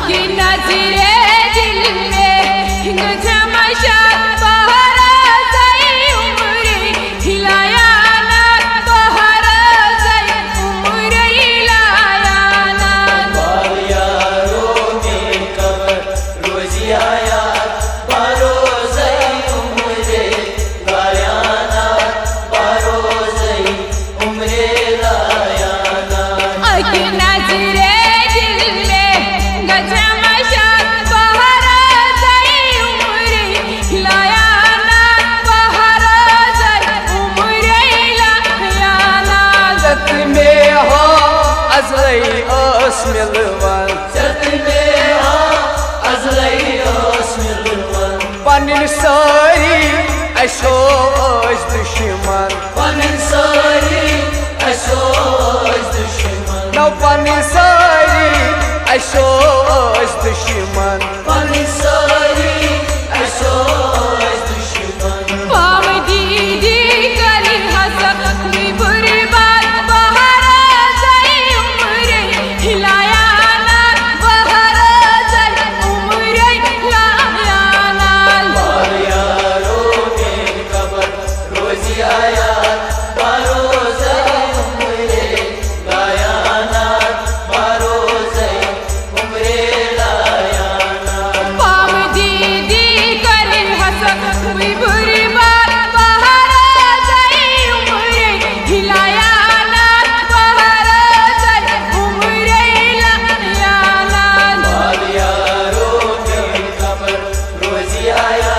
की नजरे दिल में गजमशा बहरा गई उम्रे हिलाया ना बहरा गई उम्रे हिलाया ना बाल यारों में कबर रोजी आया बारोज़ई उम्रे लाया ना बारोज़ई उम्रे लाया ना की नजरे दिल में गजमशा बहरा गई उम्रे हिलाया ना बहरा गई उम्रे हिलाया ना जत में हो अज़लई ओस मिलवन जत में हो अज़लई ओस मिलवन पनिन सारी अशो ओस दुश्मन पनिन सारी अशो ओस दुश्मन नौ पनिन सारी अशो ओस दुश्मन पनिन सारी अशो ओस दुश्मन पाम दीदी करी हसक बुरी बात बहरा गई उम्रे हिलाया ना बहरा गई उम्रे हिलाया ना बाल यारों में कबर रोजी आया बारोज़ई उम्रे लाया ना बारोज़ई उम्रे लाया ना पाम दीदी करी हसक बुरी बात बहरा गई उम्रे हिलाया ना बहरा गई उम्रे हिलाया ना बाल यारों में कबर रोजी आया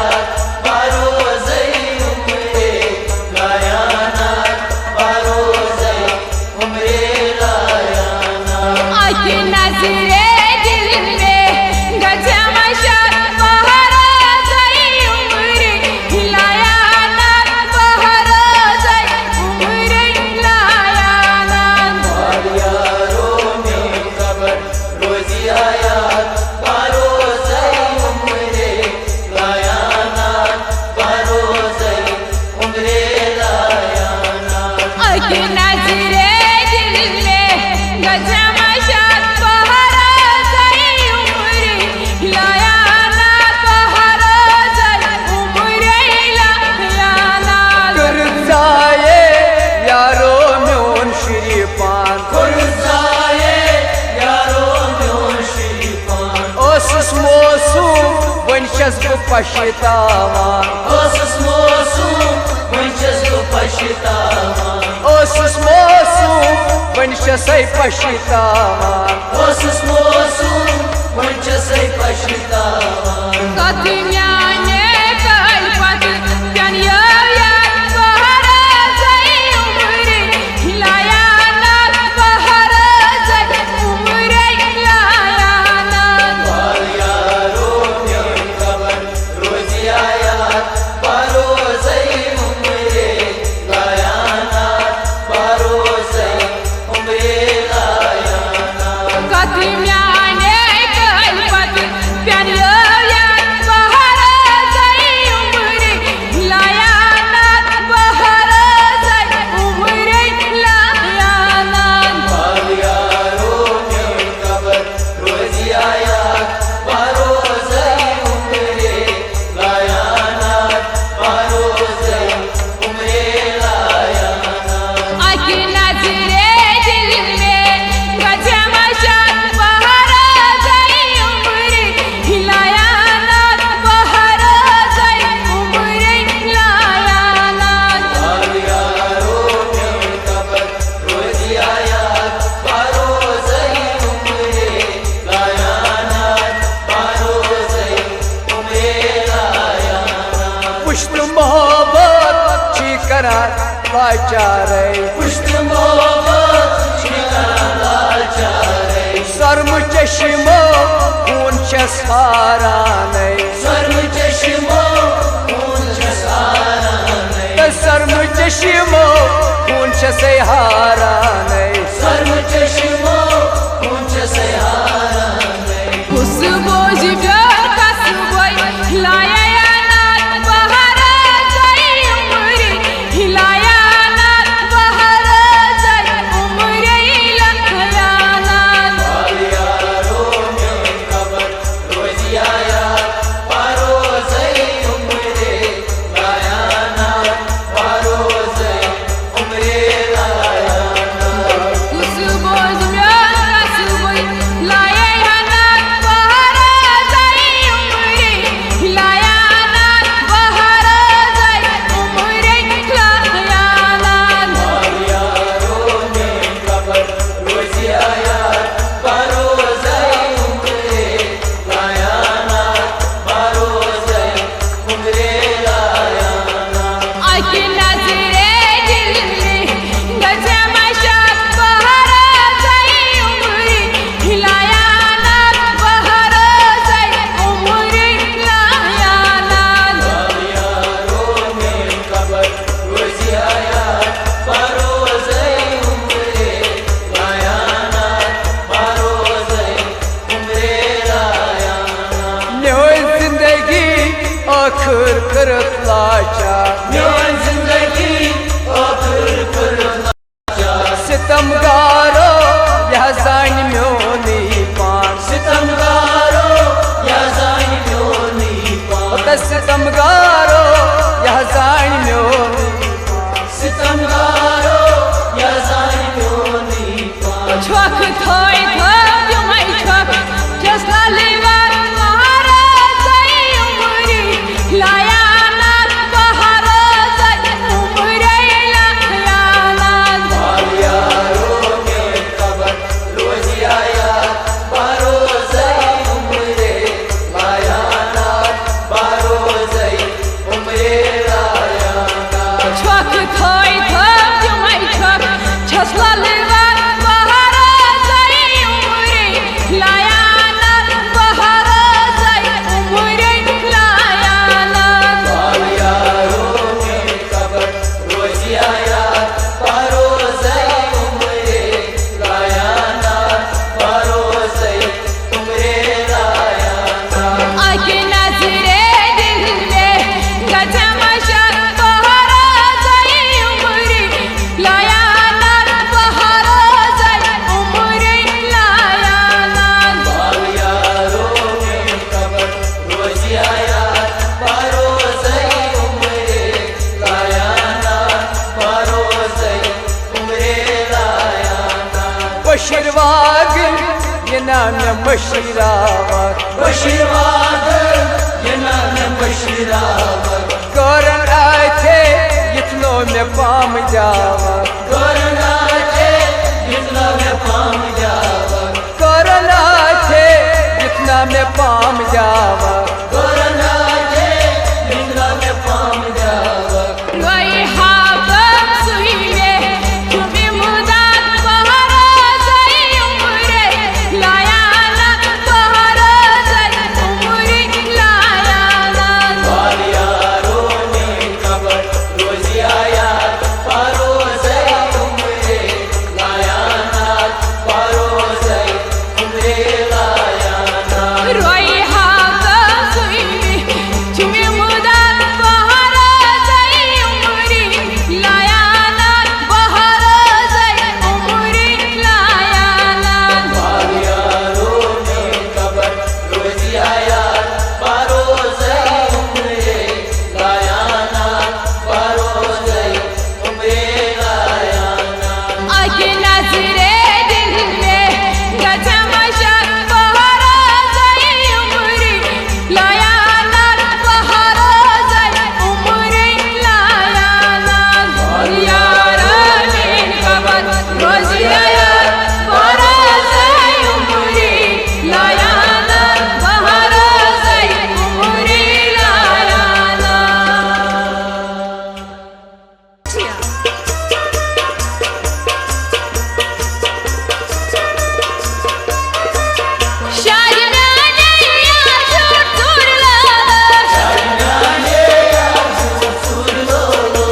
बारोज़ई उम्रे लाया ना बारोज़ई उम्रे लाया ना की नजरे दिल में गजमशा बहरा गई उम्रे हिलाया ना बहरा गई उम्रे हिलाया ना बाल यारों में कबर रोजी आया बारोज़ई उम्रे लाया ना बारोज़ई उम्रे लाया ना की नजरे दिल में गजमशा बहरा गई उम्रे हिलाया ना बहरा गई उम्रे हिलाया ना कुर्ज़ाए यारों म्योन शरीफान कुर्ज़ाए यारों म्योन शरीफान ओसुस मौसूम वंशस बु पछतावान ओसुस मौसूम वंशस बु पछतावान ओसुस मौसूम वंशसै पछतावान ओसुस मौसूम वंशसै पछतावान कति न्याने कल पत जनिया बहरा गई उम्रे हिलाया ना बहरा गई उम्रे हिलाया ना बाल यारों में कबर रोजी आया बारोज़ई उम्रे लाया ना बारोज़ई उम्रे लाया ना कति न्याने कल पत जनिया बहरा गई उम्रे हिलाया ना बहरा गई उम्रे हिलाया ना बाल यारों में कबर रोजी आया बारोज़ई उम्रे लाया ना बारोज़ई उम्रे लाया ना की नजरे दिल में गजमशा बहरा गई उम्रे हिलाया ना बहरा गई उम्रे हिलाया ना बाल यारों में कबर रोजी आया बारोज़ई उम्रे लाया ना बारोज़ई उम्रे लाया ना पुश्त मोहब्बत छी करार लाचारे पुश्त मोहब्बत छी करार लाचारे सर्म चश्मो खून छसाराने सर्म चश्मो खून छसाराने सर्म चश्मो खून छसहाराने सर्म चश्मो खून छसहाराने उस बोझ प्यार का सुबह हिलाया ना बहरा गई उम्रे हिलाया ना बहरा गई उम्रे हिलाया ना बाल यारों में कबर आखिर करत लाचार म्योन जिंदगी आखिर करत लाचार सितमगारो यह जान म्योनी पान सितमगारो या जान म्योनी पान सितमगारो यह जान म्योनी सितमगारो या जान म्योनी पान Çök toy toy yumay çök Cesla livar maharazay umri Layanat baharazay umri layanat यारो के कबर रोजी आया बारो जई उम्रे लायानात बारो जई उम्रे लायानात Çök toy toy yumay çök Cesla livar maharazay umri Layanat baharazay umri layanat यारो के कबर रोजी आया बारो जई उम्रे लायानात बारो जई उम्रे लायानात Aki nazire dilde Gacamaşa baharazay umri Layanat baharazay umri layanat यारो के कबर रोजी आया बारो जई उम्रे लायानात बारो जई उम्रे लायानात बशीरवाग ये नाम बशीरावाग बशीरवाद ये नाम बशीरावत करन आए थे इतनो में पाम जावा करना थे जितना में पाम जावत करन आए थे इतना में पाम जावा करना थे जितना में पाम जावत Loy habab suile Tumi mudat baharazay umri Layanat baharazay umri layanat यारो ने कबर रोजी आया बारो जई उम्रे लायानात बारो जई उम्रे लायानात Roy habab suile Tumi mudat baharazay umri Layanat baharazay umri layanat यारो ने कबर रोजी आया बारो जई उम्रे लायानात बारो जई उम्रे लायानात Aki nazire dilde Gacamaşa baharazay umri Layanat baharazay umri layanat Yaramin kabat rozi ayat baharazay umri Layanat baharazay umri layanat Şadimane yar şurturlala Şadimane yar şurturlala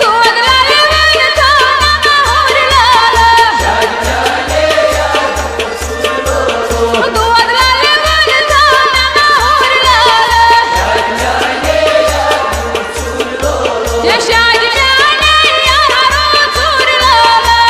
Doğadlala gönüldana mahurlala Doğadlala gönüldana mahurlala Şadimane yar şurturlala Yaşa gidene yar oturlar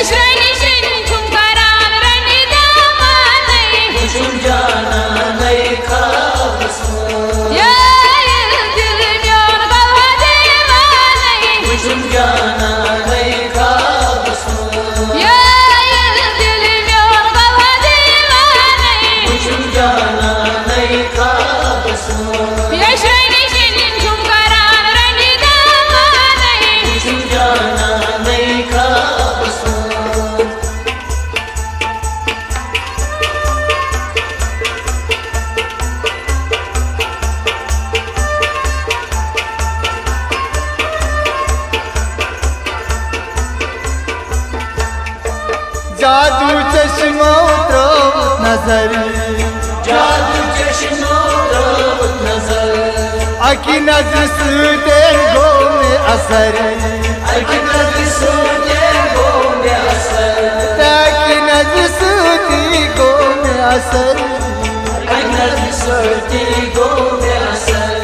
यशरानी शिन झुमकारान रणी दामाने वुचुम जाना नहीं खाबसमो या दिल म्योन गवा दीवाने वुचुम जाना नहीं खाबसमो या दिल म्योन गवा दीवाने वुचुम जाना नहीं खाबसमो यशरानी शिन झुमकारान रणी दामाने वुचुम जाना नहीं खाबसमो जादू चश्मा उतरो नजर जादू चश्मो रब नजर अकी नजर सूते गो में असर अकनद सोते गो में असर ताकि नजर सूती गो में असर अकनद सोती गो में असर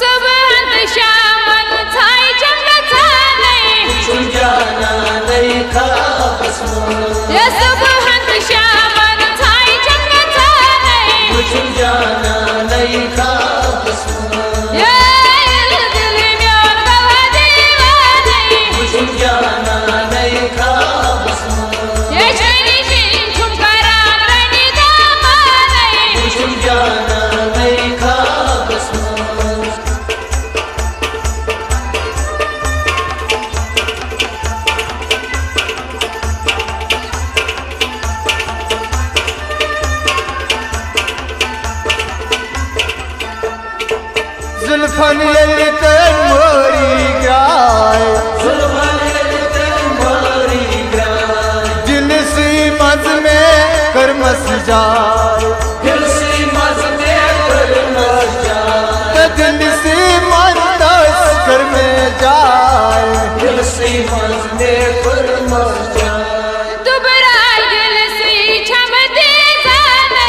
सुबह शामन छाई जंग छाने वुचुम जाना नहीं खाबसमो या सुबह शामन छाई जंग छाने वुचुम जाना नहीं खाबसमो या दिल म्योन गवा दीवाने वुचुम जाना नहीं खाबसमो यशरानी शिन झुमकारान रणी दामाने वुचुम जाना नहीं खाबसमो जुल्फन ललितन मोरी गाय दिल सी मज में करमस जाए दिल सी मन दस कर में जाए दुबराई दिल से छम दे जाने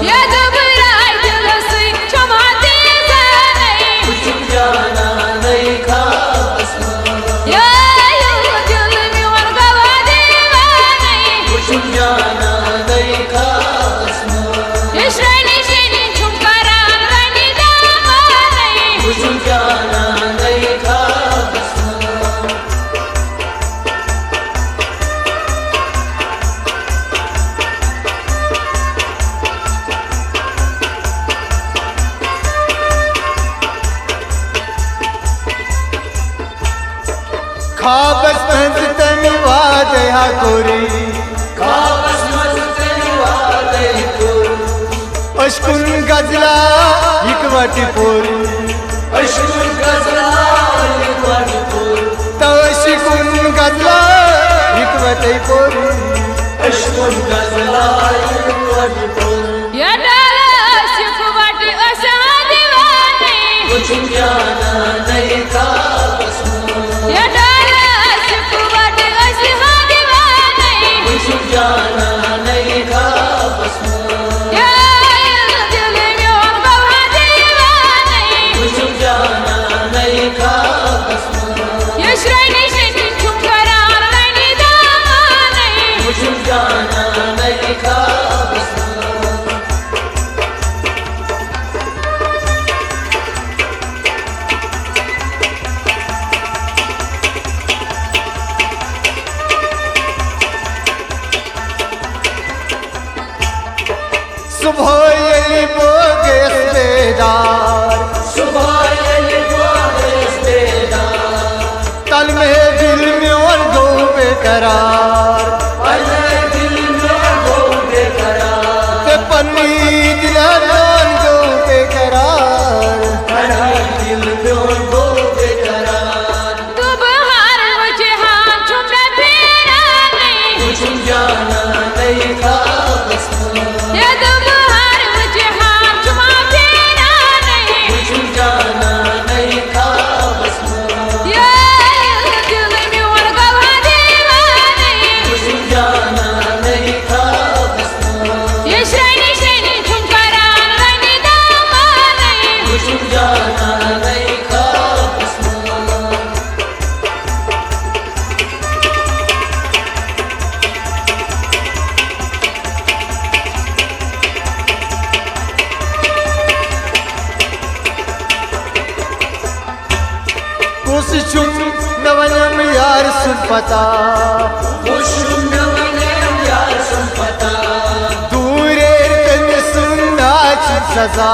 या दुबराई दिल से क्षमा दे जाने या दिल म्योन गवा दीवाने यशरानी शिन झुमकारान रणी दामाने खाबस मंज तन वादे हा कोरी अशकुन गजला इकवटी पोरी तो अशकुन गजला इकवटी पोरी या डाला शिकवट असा दीवाने या डाला शिकवट असा दीवाने या दिल म्योन गवा दीवाने यशरानी शिन झुमकारान रणी दामाने सुबह यली बोगे बेदार तल में दिल में और गो बेकरार ते पन्नी दिलान गो बेकरार दुबहार वजहान झुमरा फेराने या दुबहार वजहान झुमा फेराने या दिल म्योन गवा दीवाने यशरानी शिन झुमकारान रणी दामाने सुचुम न वनम यार सुन पता यार सुन पता दूरे तन सुनना सजा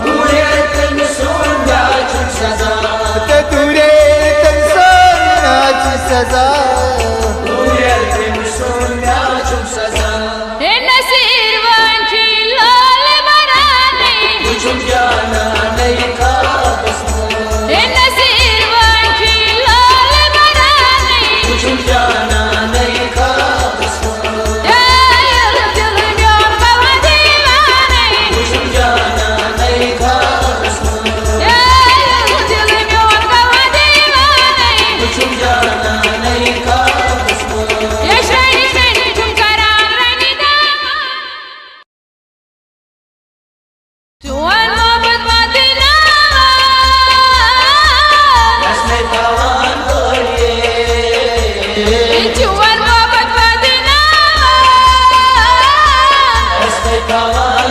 पूरे तन सुनना सजा ते दूरे तन सुनना सजा पूरे तन सुनना सजा हे नसीर वांची लाल बरानी तुझुम जाना नहीं खा हे नसीर वांची लाल बरानी तुझुम जाना नहीं खा दिल म्योन गवा दीवानी तुझुम जाना नहीं खा दिल म्योन गवा दीवानी तुझुम जाना नहीं खा ये श्रेणी श्रेणी झुमकरान रंगी दामन तुअन मोहब्बत मदीना हंसने तवान तुअन मोहब्बत मदीना हंसने तवान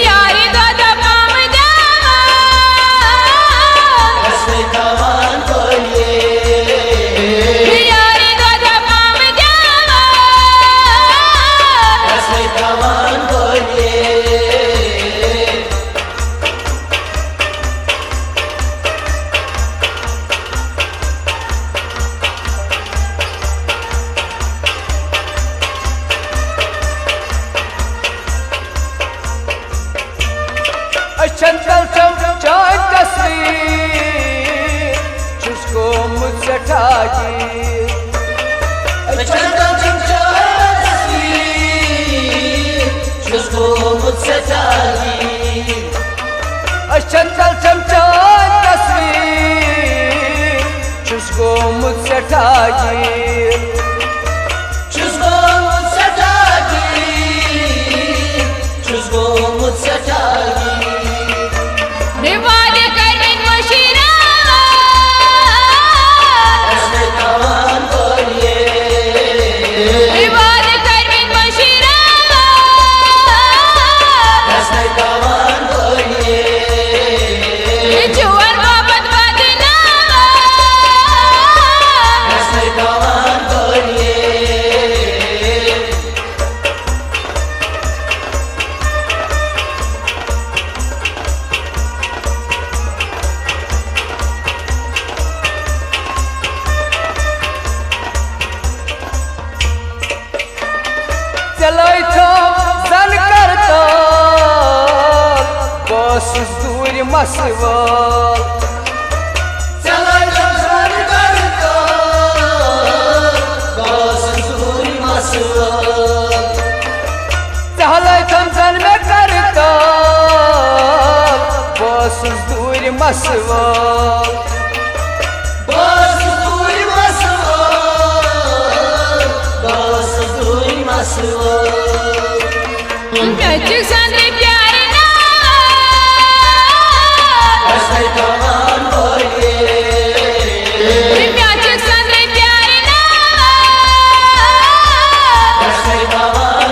यारी दादा पाम जावा हंसने तवान यारी दादा पाम जावा हंसने तवान चंचल चाय तस्वीर जिसको मुझसे ठागी चंचल चमचाए तस्वीर जिसको मुझसे जागी चंचल चमचाय तस्वीर जिसको मुझसे ठागी जिसको मुझसे जागी जिसको मुझसे जागी निवाद करमिन मुशीरा हंसने तवान निवाद करमिन मुशीरा हंसने तवान जुअन मोहब्बत मदीना हंसने तवान चलोय तो सन करता बस दूर मसवाल चला जमसान करता बस सूरी मसवा चलोय तुम सन में करता बस दूर मसवाल बस सूरी मसवा बस सूरी मसवा कच्ची संदरी प्यार ना हंसने तवान प्याची संदरी प्यार ना हंसने तवान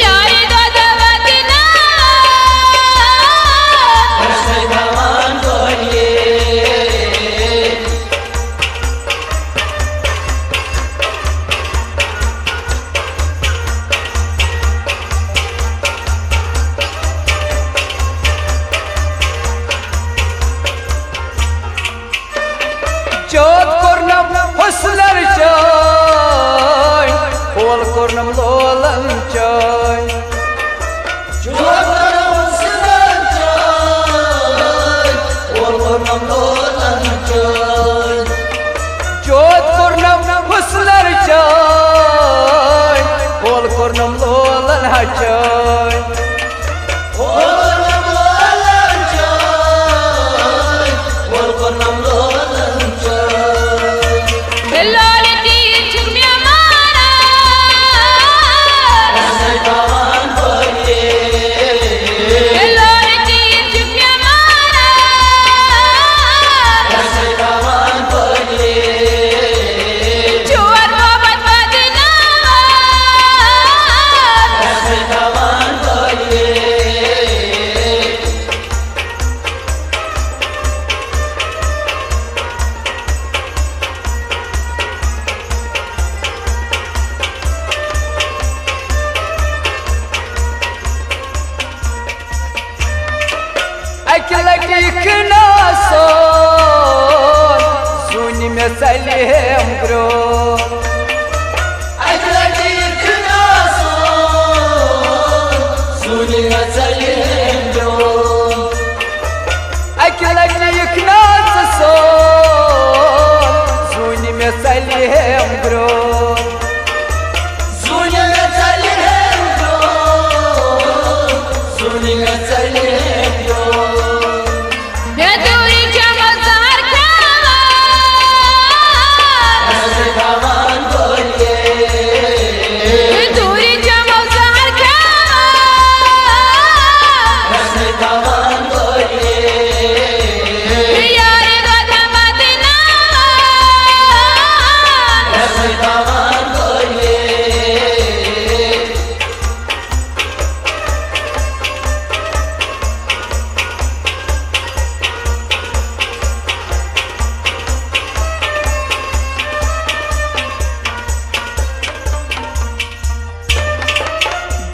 यारी दादा मदीना हंसने तवान अक लटी ना सोन सुन में सलेम ग्रो अक लटी ना सोन सुन में सलेम ग्रो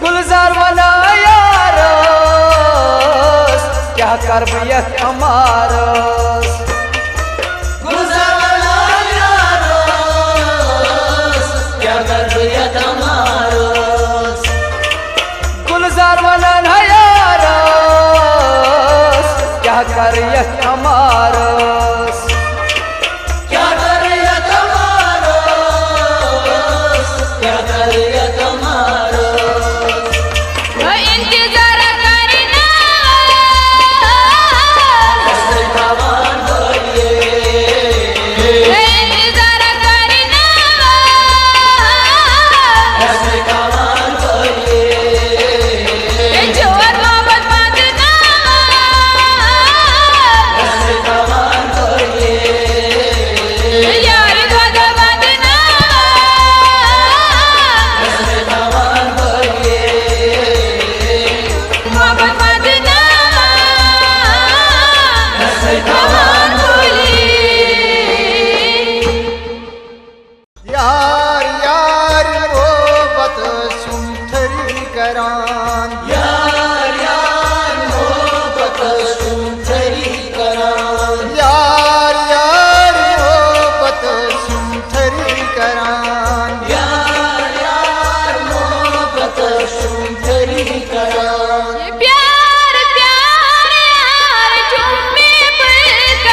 गुलजार वना यारस क्या कर यथ अमारस गुलजार वना यारस क्या कर यथ अमारस गुलजार वना यारस क्या कर यथ अमारस क्या कर यथ अमारस क्या कर यथ यार यार मोहब्बत सुंथरी करान यार यार मोहब्बत सुंदरी करान यार यार मोहब्बत सुंथरी करान यार यार मोहब्बत सुंदरी करान प्यार प्यार यार चुम्मे पर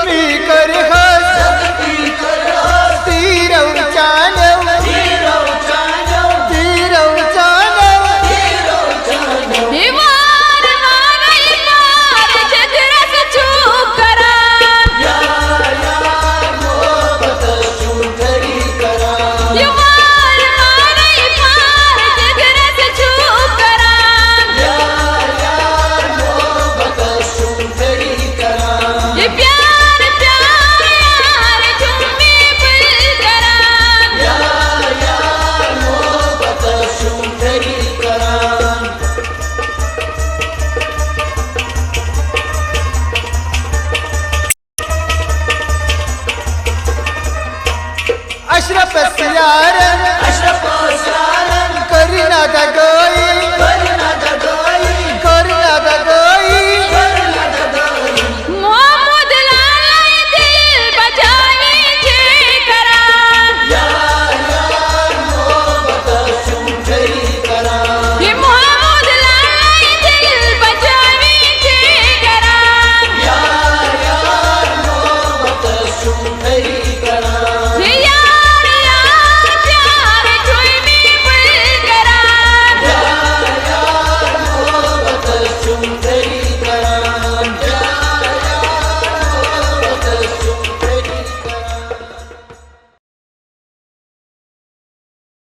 जखमी कर हस जगती कर तीरव चालव तीरव चालव तीरव चालव तीरव चालव वार मारे पार जगरस चूक करा यार मोहब्बत सुंदरी करा वार मारे पार जगरस चूक करा यार मोहब्बत सुंदरी करा प्यार प्यार यार झुम्मे बुल करा यार मोहब्बत सुंदरी करा अशरफ सियारन अशरफ सारन करीना दगो